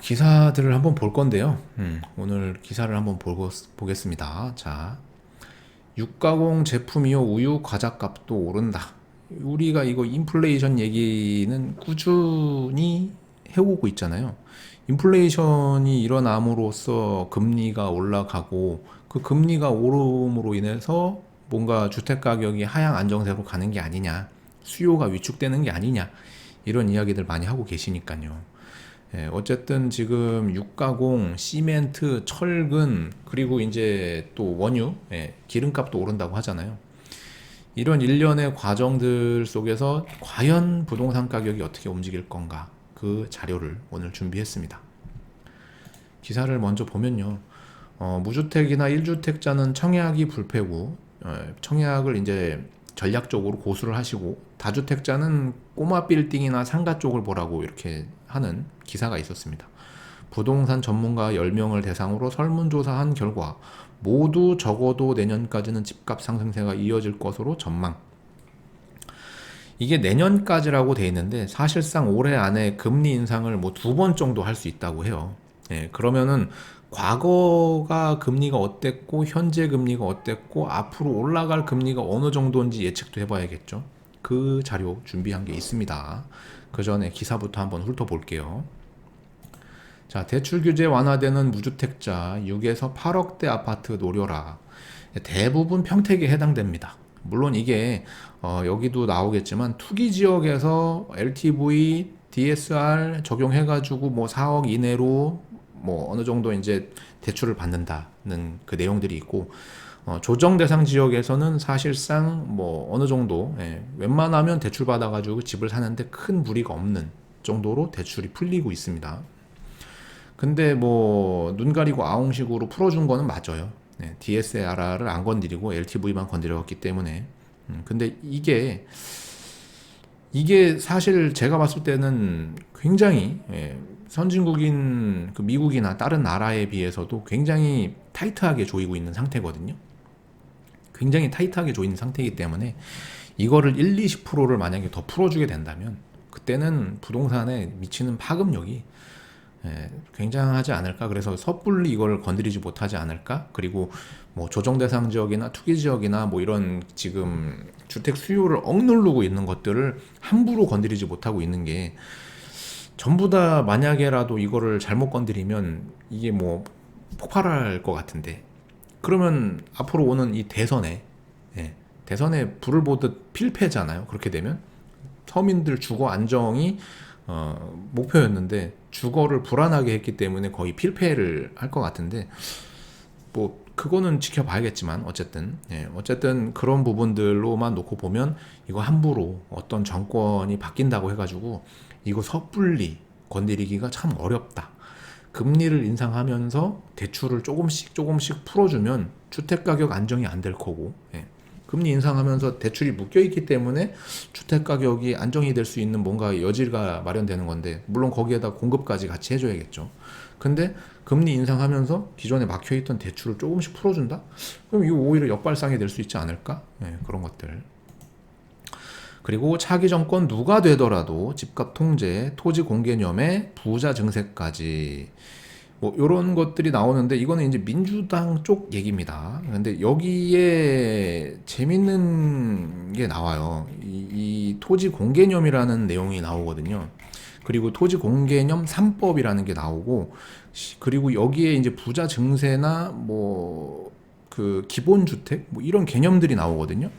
기사들을 한번 볼 건데요. 오늘 기사를 한번 보겠습니다. 자, 육가공 제품이요 우유 과자값도 오른다. 우리가 이거 인플레이션 얘기는 꾸준히 해오고 있잖아요. 인플레이션이 일어남으로써 금리가 올라가고 그 금리가 오름으로 인해서 뭔가 주택 가격이 하향 안정세로 가는 게 아니냐, 수요가 위축되는 게 아니냐, 이런 이야기들 많이 하고 계시니까요. 어쨌든 지금 육가공, 시멘트, 철근, 그리고 이제 또 원유, 기름값도 오른다고 하잖아요. 이런 일련의 과정들 속에서 과연 부동산 가격이 어떻게 움직일 건가, 그 자료를 오늘 준비했습니다. 기사를 먼저 보면요. 무주택이나 1주택자는 청약이 불패고, 청약을 이제 전략적으로 고수를 하시고, 다주택자는 꼬마 빌딩이나 상가 쪽을 보라고 이렇게 하는 기사가 있었습니다. 부동산 전문가 10명을 대상으로 설문조사한 결과 모두 적어도 내년까지는 집값 상승세가 이어질 것으로 전망. 이게 내년까지라고 돼 있는데 사실상 올해 안에 금리 인상을 뭐 2번 정도 할 수 있다고 해요. 그러면은 과거가 금리가 어땠고 현재 금리가 어땠고 앞으로 올라갈 금리가 어느 정도인지 예측도 해봐야겠죠. 그 자료 준비한 게 있습니다. 그 전에 기사부터 한번 훑어볼게요. 자, 대출 규제 완화되는 무주택자 6에서 8억대 아파트 노려라. 대부분 평택에 해당됩니다. 물론 이게 여기도 나오겠지만 투기 지역에서 LTV, DSR 적용해가지고 뭐 4억 이내로 뭐 어느 정도 이제 대출을 받는다는 그 내용들이 있고, 조정 대상 지역에서는 사실상 뭐 어느 정도, 웬만하면 대출 받아가지고 집을 사는데 큰 무리가 없는 정도로 대출이 풀리고 있습니다. 근데 뭐 눈 가리고 아웅식으로 풀어준 거는 맞아요. DSR을 안 건드리고 LTV만 건드렸기 때문에. 근데 이게 사실 제가 봤을 때는 굉장히, 선진국인 그 미국이나 다른 나라에 비해서도 굉장히 타이트하게 조이고 있는 상태거든요. 굉장히 타이트하게 조이는 상태이기 때문에 이거를 1, 20%를 만약에 더 풀어주게 된다면 그때는 부동산에 미치는 파급력이 굉장하지 않을까. 그래서 섣불리 이걸 건드리지 못하지 않을까. 그리고 뭐 조정 대상 지역이나 투기 지역이나 뭐 이런 지금 주택 수요를 억누르고 있는 것들을 함부로 건드리지 못하고 있는 게, 전부 다 만약에라도 이거를 잘못 건드리면 이게 뭐 폭발할 것 같은데, 그러면 앞으로 오는 이 대선에 불을 보듯 필패잖아요. 그렇게 되면 서민들 주거 안정이 목표였는데 주거를 불안하게 했기 때문에 거의 필패를 할 것 같은데, 뭐 그거는 지켜봐야겠지만 어쨌든 그런 부분들로만 놓고 보면 이거 함부로 어떤 정권이 바뀐다고 해가지고 이거 섣불리 건드리기가 참 어렵다. 금리를 인상하면서 대출을 조금씩 풀어주면 주택가격 안정이 안 될 거고, 금리 인상하면서 대출이 묶여있기 때문에 주택가격이 안정이 될 수 있는 뭔가 여지가 마련되는 건데, 물론 거기에다 공급까지 같이 해줘야겠죠. 근데 금리 인상하면서 기존에 막혀있던 대출을 조금씩 풀어준다? 그럼 이거 오히려 역발상이 될 수 있지 않을까? 그런 것들. 그리고 차기 정권 누가 되더라도 집값 통제, 토지 공개념에 부자 증세까지, 뭐 이런 것들이 나오는데 이거는 이제 민주당 쪽 얘기입니다. 근데 여기에 재밌는 게 나와요. 이 토지 공개념이라는 내용이 나오거든요. 그리고 토지 공개념 3법이라는 게 나오고, 그리고 여기에 이제 부자 증세나 뭐 그 기본 주택 뭐 이런 개념들이 나오거든요.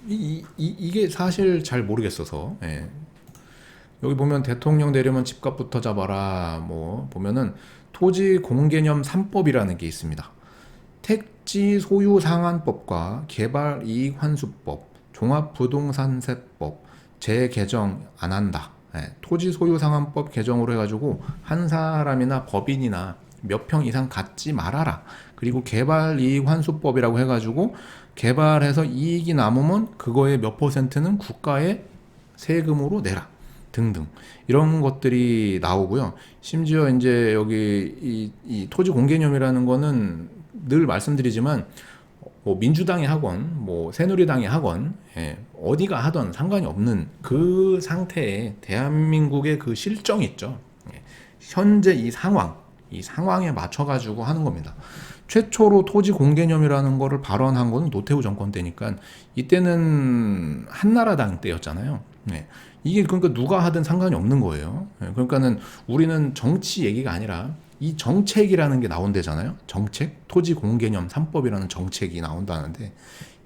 이게 사실 잘 모르겠어서, 여기 보면 대통령 되려면 집값부터 잡아라, 뭐 보면은 토지 공개념 3법이라는 게 있습니다. 택지 소유 상한법과 개발 이익 환수법, 종합부동산세법 재개정 안 한다. 토지 소유 상한법 개정으로 해가지고 한 사람이나 법인이나 몇 평 이상 갖지 말아라. 그리고 개발 이익 환수법이라고 해가지고 개발해서 이익이 남으면 그거의 몇 %는 국가에 세금으로 내라 등등, 이런 것들이 나오고요. 심지어 이제 여기 이 토지 공개념이라는 거는 늘 말씀드리지만 뭐 민주당이 하건 뭐 새누리당이 하건, 어디가 하던 상관이 없는 그 상태에 대한민국의 그 실정이 있죠. 현재 이 상황에 맞춰가지고 하는 겁니다. 최초로 토지 공개념이라는 거를 발언한 거는 노태우 정권 때니까 이때는 한나라당 때였잖아요. 네. 이게 그러니까 누가 하든 상관이 없는 거예요. 네. 그러니까는 우리는 정치 얘기가 아니라 이 정책이라는 게 나온대잖아요. 정책, 토지 공개념 3법이라는 정책이 나온다는데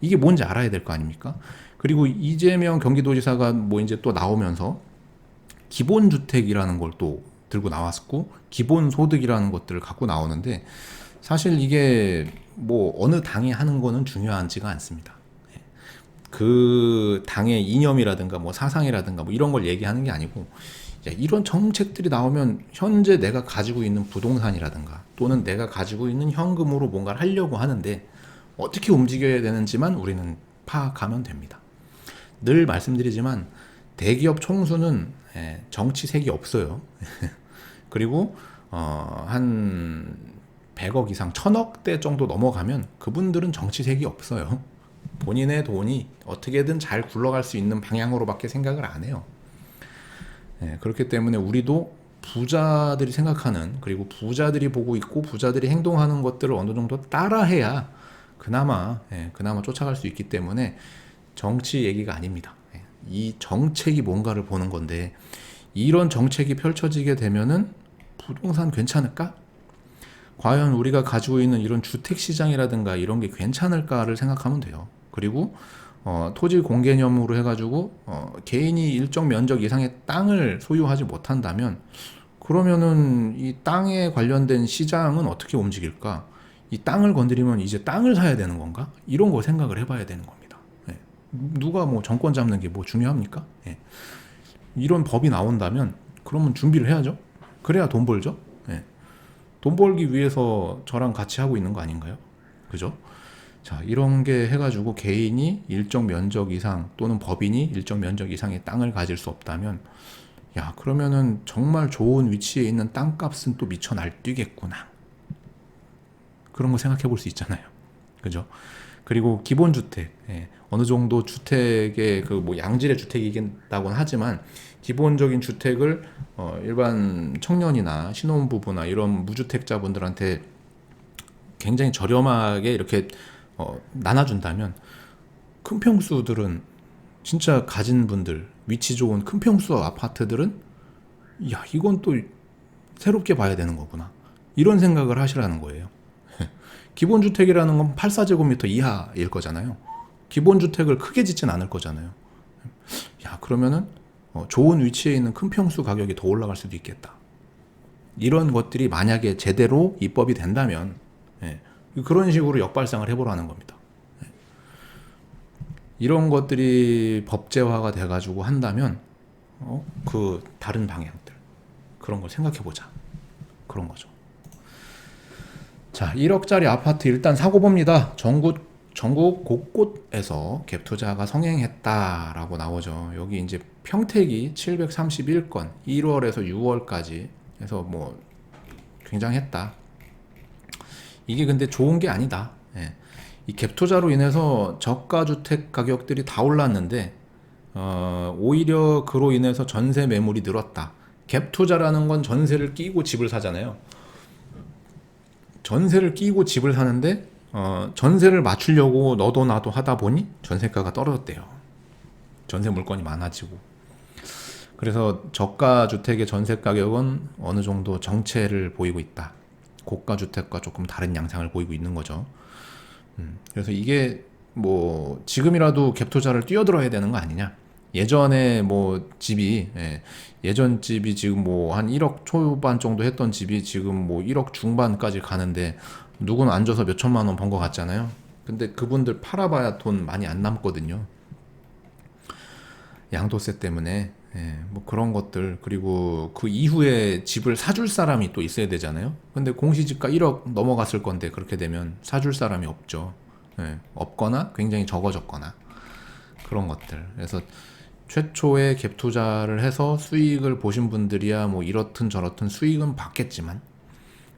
이게 뭔지 알아야 될 거 아닙니까? 그리고 이재명 경기도지사가 뭐 이제 또 나오면서 기본주택이라는 걸 또 들고 나왔고 기본소득이라는 것들을 갖고 나오는데 사실 이게 뭐 어느 당이 하는 거는 중요하지가 않습니다. 그 당의 이념이라든가 뭐 사상이라든가 뭐 이런 걸 얘기하는 게 아니고 이런 정책들이 나오면 현재 내가 가지고 있는 부동산이라든가 또는 내가 가지고 있는 현금으로 뭔가를 하려고 하는데 어떻게 움직여야 되는지만 우리는 파악하면 됩니다. 늘 말씀드리지만 대기업 총수는 정치색이 없어요. 그리고 한 100억 이상 1000억대 정도 넘어가면 그분들은 정치색이 없어요. 본인의 돈이 어떻게든 잘 굴러갈 수 있는 방향으로밖에 생각을 안 해요. 그렇기 때문에 우리도 부자들이 생각하는 그리고 부자들이 보고 있고 부자들이 행동하는 것들을 어느 정도 따라해야 그나마 쫓아갈 수 있기 때문에 정치 얘기가 아닙니다. 이 정책이 뭔가를 보는 건데 이런 정책이 펼쳐지게 되면은 부동산 괜찮을까? 과연 우리가 가지고 있는 이런 주택시장이라든가 이런 게 괜찮을까를 생각하면 돼요. 그리고 토지 공개념으로 해가지고 개인이 일정 면적 이상의 땅을 소유하지 못한다면 그러면은 이 땅에 관련된 시장은 어떻게 움직일까? 이 땅을 건드리면 이제 땅을 사야 되는 건가? 이런 거 생각을 해봐야 되는 겁니다. 누가 뭐 정권 잡는 게 뭐 중요합니까? 이런 법이 나온다면 그러면 준비를 해야죠. 그래야 돈 벌죠. 돈 벌기 위해서 저랑 같이 하고 있는 거 아닌가요? 그죠? 자, 이런 게 해가지고 개인이 일정 면적 이상 또는 법인이 일정 면적 이상의 땅을 가질 수 없다면 야, 그러면은 정말 좋은 위치에 있는 땅값은 또 미쳐 날뛰겠구나. 그런 거 생각해 볼 수 있잖아요. 그죠? 그리고 기본주택, 어느 정도 주택의 그 뭐 양질의 주택이긴다고는 하지만 기본적인 주택을 일반 청년이나 신혼부부나 이런 무주택자분들한테 굉장히 저렴하게 이렇게 나눠준다면 큰 평수들은 진짜 가진 분들 위치 좋은 큰 평수 아파트들은 야 이건 또 새롭게 봐야 되는 거구나 이런 생각을 하시라는 거예요. 기본주택이라는 건 84제곱미터 이하일 거잖아요. 기본주택을 크게 짓진 않을 거잖아요. 야 그러면은 좋은 위치에 있는 큰 평수 가격이 더 올라갈 수도 있겠다. 이런 것들이 만약에 제대로 입법이 된다면 그런 식으로 역발상을 해보라는 겁니다. 이런 것들이 법제화가 돼가지고 한다면 그 다른 방향들 그런 걸 생각해보자 그런 거죠. 자, 1억짜리 아파트 일단 사고 봅니다. 전국 곳곳에서 갭 투자가 성행했다라고 나오죠. 여기 이제 평택이 731건 1월에서 6월까지 해서 뭐 굉장했다. 이게 근데 좋은 게 아니다. 이 갭 투자로 인해서 저가 주택 가격들이 다 올랐는데 오히려 그로 인해서 전세 매물이 늘었다. 갭 투자라는 건 전세를 끼고 집을 사잖아요. 전세를 끼고 집을 사는데 전세를 맞추려고 너도 나도 하다 보니 전세가가 떨어졌대요. 전세 물건이 많아지고. 그래서 저가 주택의 전세 가격은 어느 정도 정체를 보이고 있다. 고가 주택과 조금 다른 양상을 보이고 있는 거죠. 그래서 이게 뭐 지금이라도 갭 투자를 뛰어들어야 되는 거 아니냐. 예전에 뭐 집이 예전 집이 지금 뭐 한 1억 초반 정도 했던 집이 지금 뭐 1억 중반까지 가는데 누구는 앉아서 몇 천만 원 번 거 같잖아요. 근데 그분들 팔아봐야 돈 많이 안 남거든요. 양도세 때문에 뭐 그런 것들 그리고 그 이후에 집을 사줄 사람이 또 있어야 되잖아요. 근데 공시지가 1억 넘어갔을 건데 그렇게 되면 사줄 사람이 없죠. 없거나 굉장히 적어졌거나 그런 것들. 그래서 최초에 갭 투자를 해서 수익을 보신 분들이야 뭐 이렇든 저렇든 수익은 받겠지만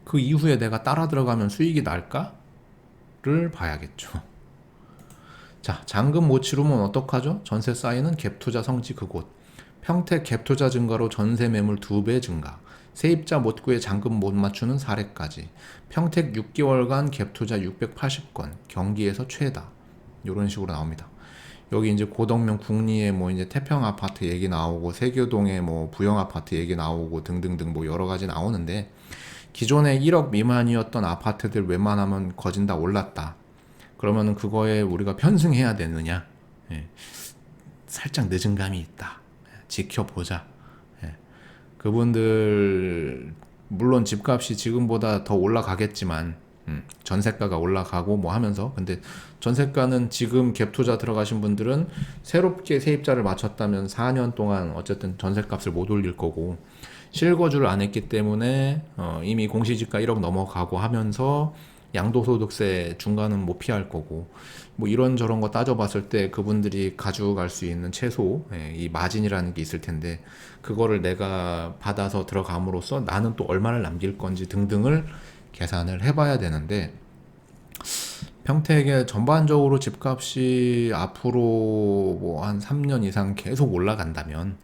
그 이후에 내가 따라 들어가면 수익이 날까를 봐야겠죠. 자, 잔금 못 치르면 어떡하죠? 전세 쌓이는 갭 투자 성지 그곳. 평택 갭 투자 증가로 전세 매물 2배 증가. 세입자 못 구해 잔금 못 맞추는 사례까지. 평택 6개월간 갭 투자 680건, 경기에서 최다. 이런 식으로 나옵니다. 여기 이제 고덕면 국리에 뭐 이제 태평 아파트 얘기 나오고 세교동에 뭐 부영 아파트 얘기 나오고 등등등 뭐 여러 가지 나오는데, 기존에 1억 미만이었던 아파트들 웬만하면 거진 다 올랐다. 그러면은 그거에 우리가 편승해야 되느냐? 예, 살짝 늦은 감이 있다. 지켜보자. 예, 그분들 물론 집값이 지금보다 더 올라가겠지만 전세가가 올라가고 뭐 하면서, 근데 전세가는 지금 갭 투자 들어가신 분들은 새롭게 세입자를 맞췄다면 4년 동안 어쨌든 전세값을 못 올릴 거고, 실거주를 안 했기 때문에 이미 공시지가 1억 넘어가고 하면서 양도소득세 중간은 못 피할 거고, 뭐 이런저런 거 따져봤을 때 그분들이 가져갈 수 있는 최소 이 마진이라는 게 있을 텐데, 그거를 내가 받아서 들어감으로써 나는 또 얼마를 남길 건지 등등을 계산을 해봐야 되는데, 평택에 전반적으로 집값이 앞으로 뭐 한 3년 이상 계속 올라간다면,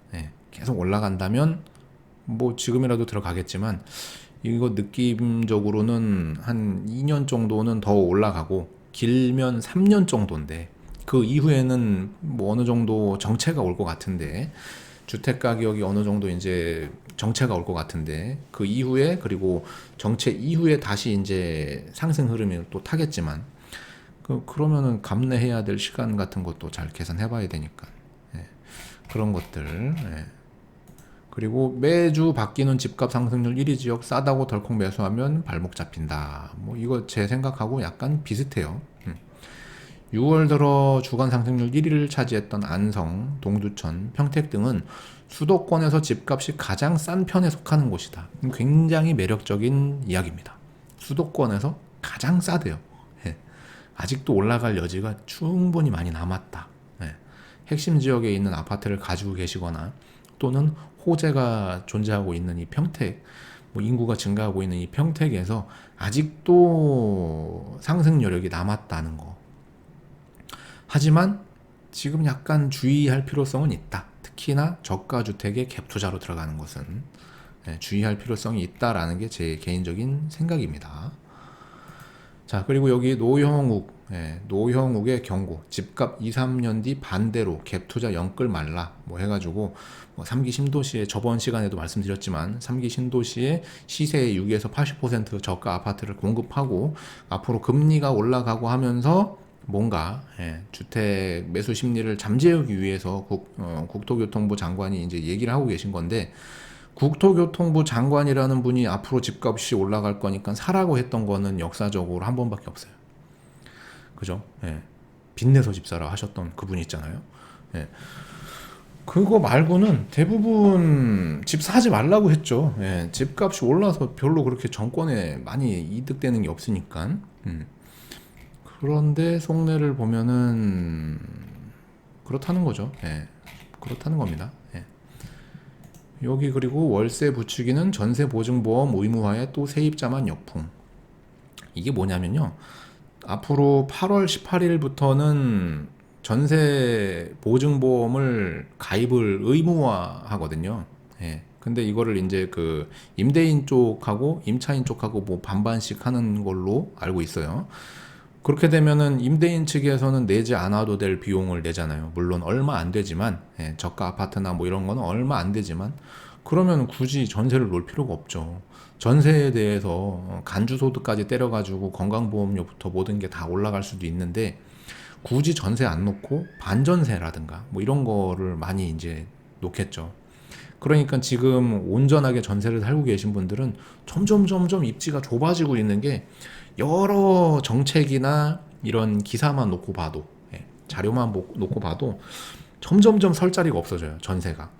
계속 올라간다면 뭐 지금이라도 들어가겠지만, 이거 느낌적으로는 한 2년 정도는 더 올라가고 길면 3년 정도인데, 그 이후에는 뭐 어느 정도 정체가 올 것 같은데, 주택 가격이 어느 정도 이제 정체가 올 것 같은데, 그 이후에, 그리고 정체 이후에 다시 이제 상승 흐름이 또 타겠지만, 그러면은 감내해야 될 시간 같은 것도 잘 계산해 봐야 되니까. 예, 그런 것들. 예. 그리고 매주 바뀌는 집값 상승률 1위 지역 싸다고 덜컥 매수하면 발목 잡힌다. 뭐 이거 제 생각하고 약간 비슷해요. 6월 들어 주간 상승률 1위를 차지했던 안성, 동두천, 평택 등은 수도권에서 집값이 가장 싼 편에 속하는 곳이다. 굉장히 매력적인 이야기입니다. 수도권에서 가장 싸대요. 예. 아직도 올라갈 여지가 충분히 많이 남았다. 예. 핵심 지역에 있는 아파트를 가지고 계시거나, 또는 호재가 존재하고 있는 이 평택, 뭐 인구가 증가하고 있는 이 평택에서 아직도 상승 여력이 남았다는 거. 하지만 지금 약간 주의할 필요성은 있다. 특히나 저가 주택에 갭 투자로 들어가는 것은 주의할 필요성이 있다라는 게 제 개인적인 생각입니다. 자, 그리고 여기 노형욱의 경고, 집값 2, 3년 뒤 반대로 갭 투자 영끌 말라 뭐 해가지고, 뭐 3기 신도시에 저번 시간에도 말씀드렸지만 3기 신도시에 시세의 6에서 80% 저가 아파트를 공급하고, 앞으로 금리가 올라가고 하면서 뭔가 주택 매수 심리를 잠재우기 위해서 국토교통부 장관이 이제 얘기를 하고 계신 건데, 국토교통부 장관이라는 분이 앞으로 집값이 올라갈 거니까 사라고 했던 거는 역사적으로 한 번밖에 없어요. 그죠? 빚내서 집 사라 하셨던 그분이 있잖아요. 그거 말고는 대부분 집 사지 말라고 했죠. 집값이 올라서 별로 그렇게 정권에 많이 이득되는 게 없으니까. 그런데 속내를 보면은 그렇다는 거죠. 그렇다는 겁니다. 여기 그리고 월세 부추기는 전세 보증보험 의무화에 또 세입자만 역풍. 이게 뭐냐면요, 앞으로 8월 18일부터는 전세 보증보험을 가입을 의무화하거든요. 근데 이거를 이제 그 임대인 쪽하고 임차인 쪽하고 뭐 반반씩 하는 걸로 알고 있어요. 그렇게 되면은 임대인 측에서는 내지 않아도 될 비용을 내잖아요. 물론 얼마 안 되지만, 저가 아파트나 뭐 이런 거는 얼마 안 되지만, 그러면 굳이 전세를 놓을 필요가 없죠. 전세에 대해서 간주소득까지 때려가지고 건강보험료부터 모든 게 다 올라갈 수도 있는데, 굳이 전세 안 놓고 반전세라든가 뭐 이런 거를 많이 이제 놓겠죠. 그러니까 지금 온전하게 전세를 살고 계신 분들은 점점 입지가 좁아지고 있는 게, 여러 정책이나 이런 기사만 놓고 봐도, 자료만 놓고 봐도 점점 설 자리가 없어져요, 전세가.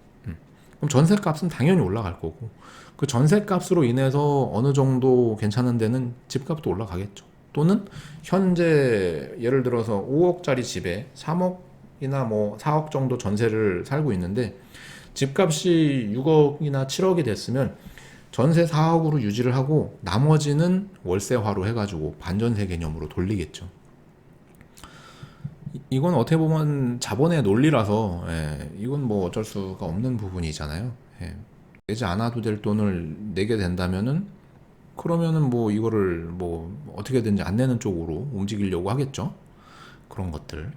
그럼 전세값은 당연히 올라갈 거고, 그 전세값으로 인해서 어느 정도 괜찮은 데는 집값도 올라가겠죠. 또는 현재 예를 들어서 5억짜리 집에 3억이나 뭐 4억 정도 전세를 살고 있는데, 집값이 6억이나 7억이 됐으면 전세 4억으로 유지를 하고 나머지는 월세화로 해가지고 반전세 개념으로 돌리겠죠. 이건 어떻게 보면 자본의 논리라서, 이건 뭐 어쩔 수가 없는 부분이잖아요. 내지 않아도 될 돈을 내게 된다면은 그러면은 뭐 이거를 뭐 어떻게든지 안 내는 쪽으로 움직이려고 하겠죠. 그런 것들.